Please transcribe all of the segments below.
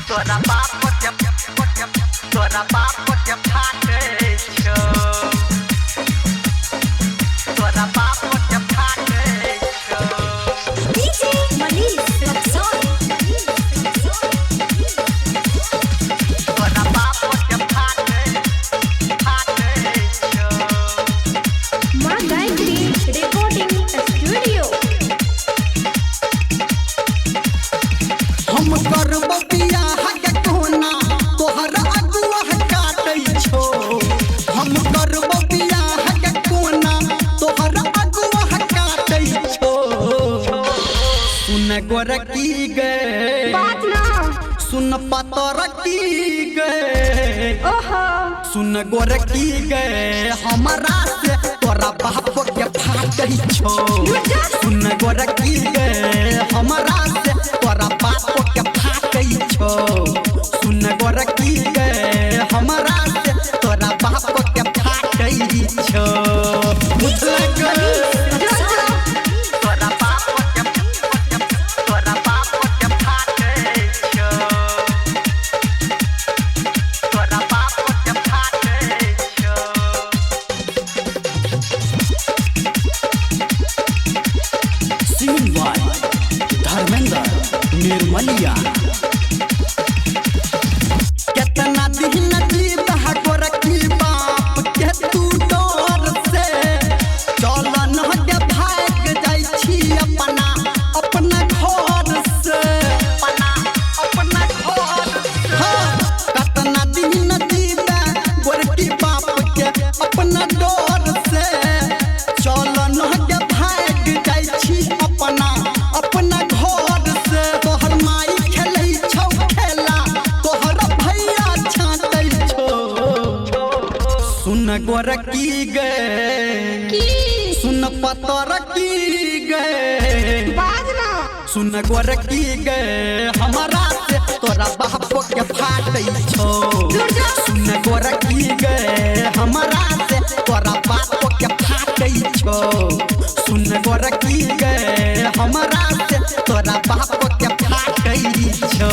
तोरा बाप को जब तोरा बाप को जब फाटे छो तोरा बाप को जब फाटे छो डीजे मनीष रक्सौल तोरा बाप को जब फाटे छो मां गायत्री रिकॉर्डिंग स्टूडियो हम करब बियाह के कोना तोहर अगुआ काटै छो हम करब बियाह के कोना तोहर अगुआ काटै छो सुन गोरकी गे बात ना सुन पतरकी गे ओहो सुन गोरकी गे हमरा से तोरा बाप के फाटै छो सुन गोरकी गे हमरा से तोरा बाप के फाटै छो सुन गोरकी गे हमरा से तोरा बाप के फाटै छो डीजे मनीष रक्सौल तोरा बाप को जब तोरा बाप को जब फाटे छो तोरा बाप को जब फाटे छो सिंगवाई धर्मेंद्र निर्मलिया कितना दिन जीव गोरकी बाप के तू डर से चलन के भाग जाइ छी अपना घर से अपना घर हाँ कितना दिन जीव गोरकी बाप के अपना डर से चलन के भाग जाइ छी अपना घर से तोहर माई खेलै छौ खेला तोहर भैया छाटै छौ सुन गोरकी गे सुन पतरकी गे बात ना सुन गोरकी गे हमरा से तोरा बाप के फाटै छौ सुन गोरकी गे हमरा से तोरा बाप के फाटै छौ सुन गोरकी गे हमरा से तोरा बाप के फाटै छौ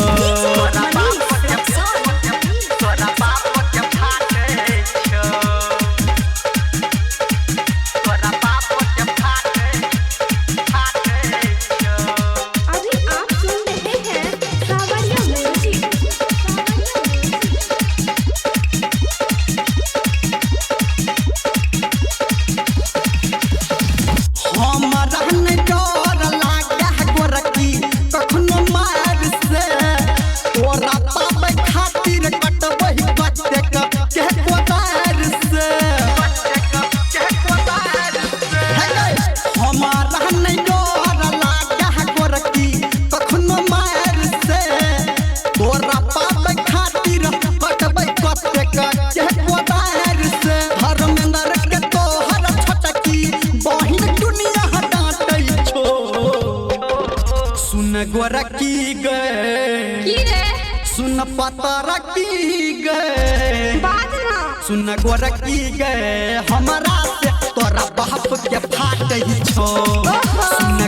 तोरा बाप को जब रक्सौल तोरा बाप को जब फाटे छो तोरा बाप को जब फाटे छो अभी आप सुन रहे हैं सावरिया म्यूजिक हमरा नहीं डर लागे गोरकी कखनो मार से तोरा पाबै खातिर कटबै कते के कोदार से हमारा नहीं डर लागे गोरकी कखनो मार से तोरा पाबै खातिर कटबै कते के कोदार से धर्मेंद्र के तोहर छटकी बहिन दुनिया डांटै छो सुन गोरकी गे की रे सुन पतरकी गे बात ना सुन गोरकी गे हमरा से तोरा बाप के फाटै छो सुन